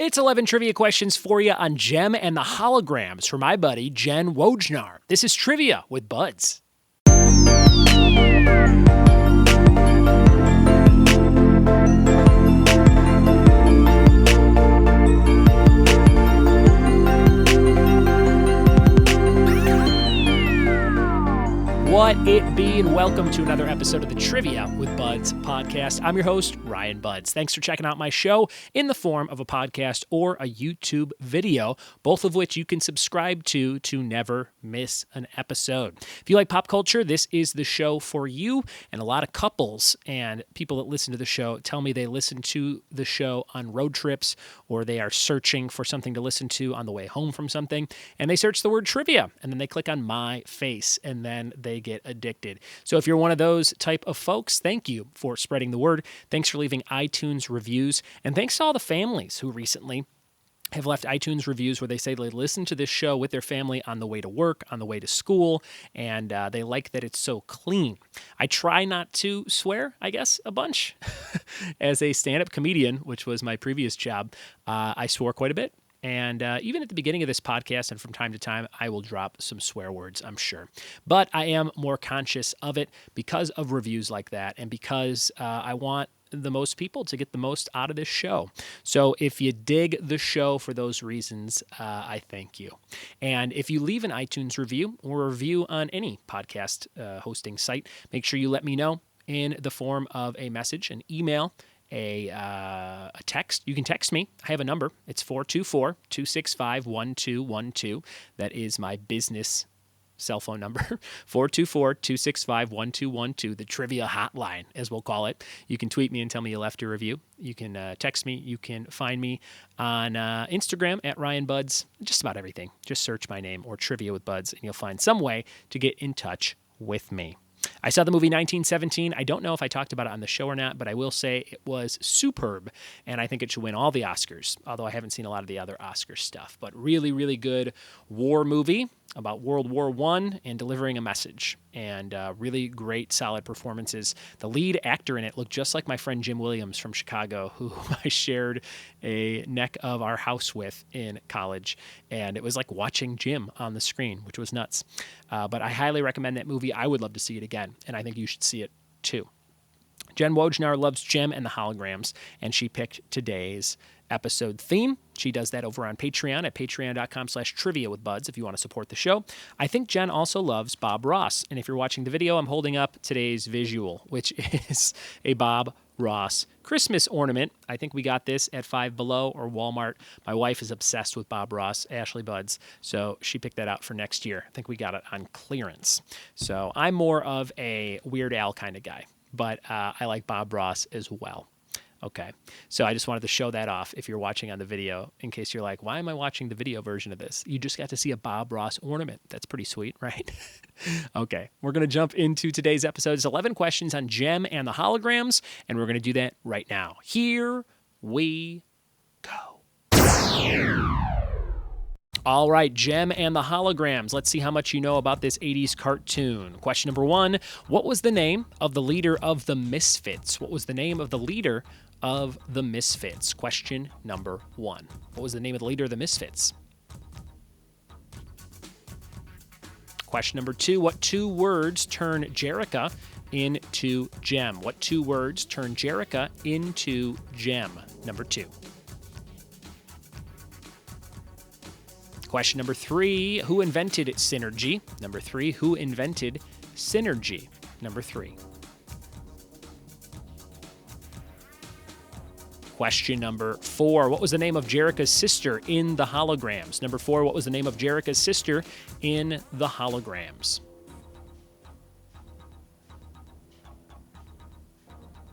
It's 11 trivia questions for you on Jem and the Holograms for my buddy Jen Wojnar. This is Trivia with Buds. What it be, and welcome to another episode of the Trivia with Buds podcast. I'm your host, Ryan Buds. Thanks for checking out my show in the form of a podcast or a YouTube video, both of which you can subscribe to never miss an episode. If you like pop culture, this is the show for you. And a lot of couples and people that listen to the show tell me they listen to the show on road trips, or they are searching for something to listen to on the way home from something, and they search the word trivia, and then they click on my face, and then they get addicted. So if you're one of those type of folks, thank you for spreading the word. Thanks for leaving iTunes reviews. And thanks to all the families who recently have left iTunes reviews where they say they listen to this show with their family on the way to work, on the way to school, and they like that it's so clean. I try not to swear, I guess, a bunch. As a stand-up comedian, which was my previous job, I swore quite a bit. And even at the beginning of this podcast and from time to time, I will drop some swear words, I'm sure. But I am more conscious of it because of reviews like that and because I want the most people to get the most out of this show. So if you dig the show for those reasons, I thank you. And if you leave an iTunes review or a review on any podcast hosting site, make sure you let me know in the form of a message, an email, a text. You can text me. I have a number. It's 424-265-1212. That is my business cell phone number, 424-265-1212, the trivia hotline, as we'll call it. You can tweet me and tell me you left a review. You can text me. You can find me on Instagram at Ryan Buds, just about everything. Just search my name or Trivia with Buds, and you'll find some way to get in touch with me. I saw the movie 1917. I don't know if I talked about it on the show or not, but I will say it was superb, and I think it should win all the Oscars, although I haven't seen a lot of the other Oscar stuff. But really, really good war movie about World War I and delivering a message, and really great, solid performances. The lead actor in it looked just like my friend Jim Williams from Chicago, who I shared a neck of our house with in college, and it was like watching Jim on the screen, which was nuts. But I highly recommend that movie. I would love to see it again, and I think you should see it too. Jen Wojnar loves Jem and the Holograms, and she picked today's episode theme. She does that over on Patreon at patreon.com/trivia with Buds if you want to support the show. I think Jen also loves Bob Ross, and if you're watching the video, I'm holding up today's visual, which is a Bob Ross Christmas ornament. I think we got this at Five Below or Walmart. My wife is obsessed with Bob Ross, Ashley Buds, so she picked that out for next year. I think we got it on clearance. So I'm more of a Weird Al kind of guy, but I like Bob Ross as well. Okay, so I just wanted to show that off if you're watching on the video, in case you're like, why am I watching the video version of this? You just got to see a Bob Ross ornament. That's pretty sweet, right? Okay, we're going to jump into today's episode. It's 11 questions on Jem and the Holograms, and we're going to do that right now. Here we go. All right, Jem and the Holograms. Let's see how much you know about this 80s cartoon. Question number 1, what was the name of the leader of the Misfits? What was the name of the leader of the Misfits? Question number 1. What was the name of the leader of the Misfits? Question number 2, what two words turn Jerrica into Jem? What two words turn Jerrica into Jem? Number 2. Question number 3, who invented synergy? Number 3, who invented synergy? Number 3. Question number 4, what was the name of Jerrica's sister in the Holograms? Number 4, what was the name of Jerrica's sister in the Holograms?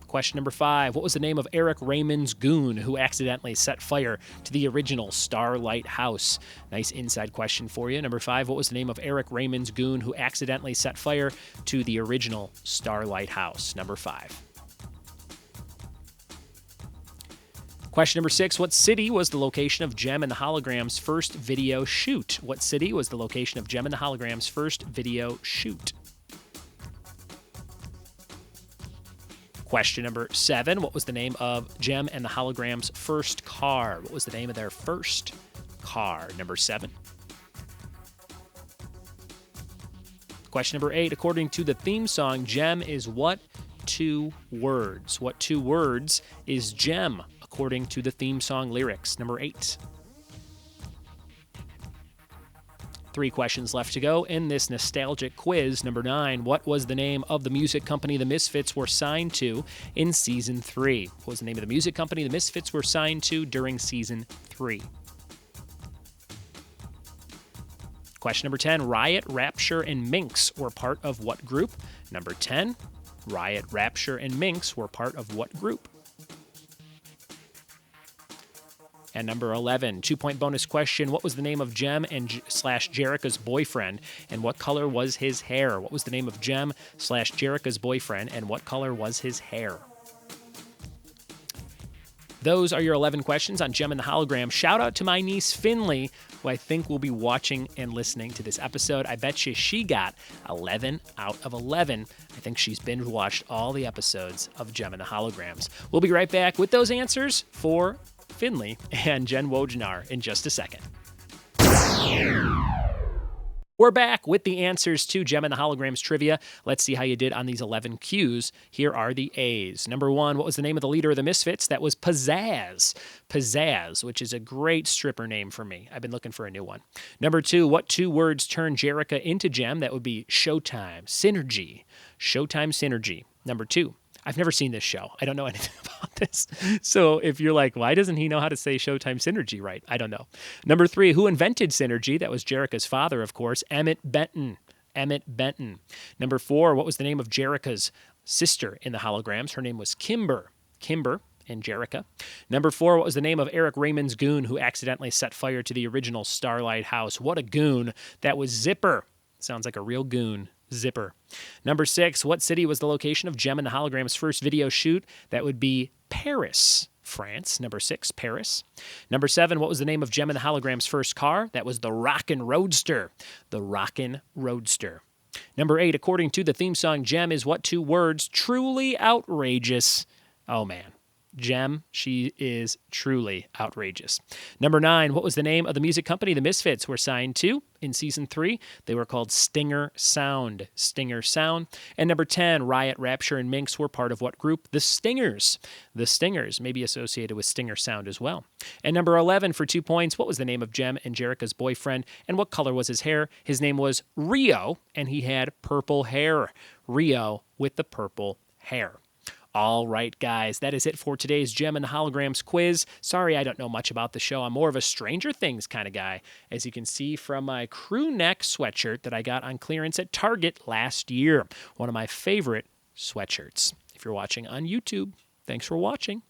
Question number 5, what was the name of Eric Raymond's goon who accidentally set fire to the original Starlight House? Nice inside question for you. Number 5, what was the name of Eric Raymond's goon who accidentally set fire to the original Starlight House? Number 5. Question number 6, what city was the location of Jem and the Holograms' first video shoot? What city was the location of Jem and the Holograms' first video shoot? Question number 7. What was the name of Jem and the Holograms' first car? What was the name of their first car? Number 7. Question number 8. According to the theme song, Jem is what 2 words? What 2 words is Jem according to the theme song lyrics? Number 8. 3 questions left to go in this nostalgic quiz. Number 9, what was the name of the music company the Misfits were signed to in Season 3? What was the name of the music company the Misfits were signed to during Season 3? Question number 10, Riot, Rapture, and Minx were part of what group? Number 10, Riot, Rapture, and Minx were part of what group? And number 11, 2-point bonus question. What was the name of Jem and Jerica's boyfriend, and what color was his hair? What was the name of Jem / Jerica's boyfriend, and what color was his hair? Those are your 11 questions on Jem and the Hologram. Shout out to my niece Finley, who I think will be watching and listening to this episode. I bet you she got 11 out of 11. I think she's binge-watched all the episodes of Jem and the Holograms. We'll be right back with those answers for Finley and Jen Wojnar in just a second. We're back with the answers to Jem and the Holograms trivia. Let's see how you did on these 11 Qs. Here are the A's. Number 1, what was the name of the leader of the Misfits? That was Pizzazz. Pizzazz, which is a great stripper name for me. I've been looking for a new one. Number 2, what 2 words turned Jerica into Jem? That would be Showtime, Synergy. Showtime, Synergy. Number 2, I've never seen this show. I don't know anything about this. So if you're like, why doesn't he know how to say Showtime Synergy right? I don't know. Number 3, who invented Synergy? That was Jerica's father, of course, Emmett Benton. Emmett Benton. Number 4, what was the name of Jerica's sister in the Holograms? Her name was Kimber. Kimber and Jerica. Number 4, what was the name of Eric Raymond's goon who accidentally set fire to the original Starlight house? What a goon. That was Zipper. Sounds like a real goon. Zipper. Number 6, what city was the location of Jem and the Holograms' first video shoot? That would be Paris, France. Number 6, Paris. Number 7, what was the name of Jem and the Holograms' first car? That was the Rockin' Roadster. The Rockin' Roadster. Number 8, according to the theme song, Jem is what 2 words? Truly outrageous. Oh, man. Jem, she is truly outrageous. Number 9, what was the name of the music company the Misfits were signed to in Season 3? They were called Stinger Sound. Stinger Sound. And number 10, Riot, Rapture, and Minx were part of what group? The Stingers. The Stingers may be associated with Stinger Sound as well. And number 11, for 2 points, what was the name of Jem and Jerica's boyfriend, and what color was his hair? His name was Rio, and he had purple hair. Rio with the purple hair. All right, guys, that is it for today's Jem and the Holograms quiz. Sorry, I don't know much about the show. I'm more of a Stranger Things kind of guy, as you can see from my crew neck sweatshirt that I got on clearance at Target last year. One of my favorite sweatshirts. If you're watching on YouTube, thanks for watching.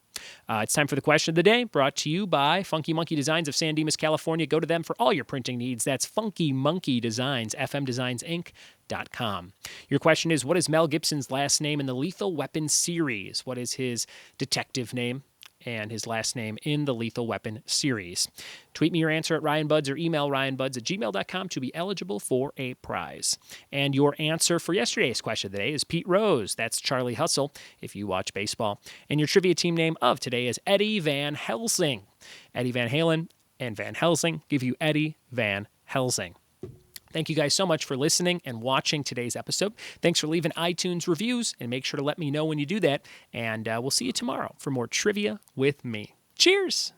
It's time for the question of the day, brought to you by Funky Monkey Designs of San Dimas, California. Go to them for all your printing needs. That's Funky Monkey Designs, fmdesignsinc.com. Your question is, what is Mel Gibson's last name in the Lethal Weapon series? What is his detective name and his last name in the Lethal Weapon series? Tweet me your answer at RyanBuds or email ryanbuds@gmail.com to be eligible for a prize. And your answer for yesterday's question of the day is Pete Rose. That's Charlie Hustle, if you watch baseball. And your trivia team name of today is Eddie Van Helsing. Eddie Van Halen and Van Helsing give you Eddie Van Helsing. Thank you guys so much for listening and watching today's episode. Thanks for leaving iTunes reviews, and make sure to let me know when you do that. And we'll see you tomorrow for more trivia with me. Cheers!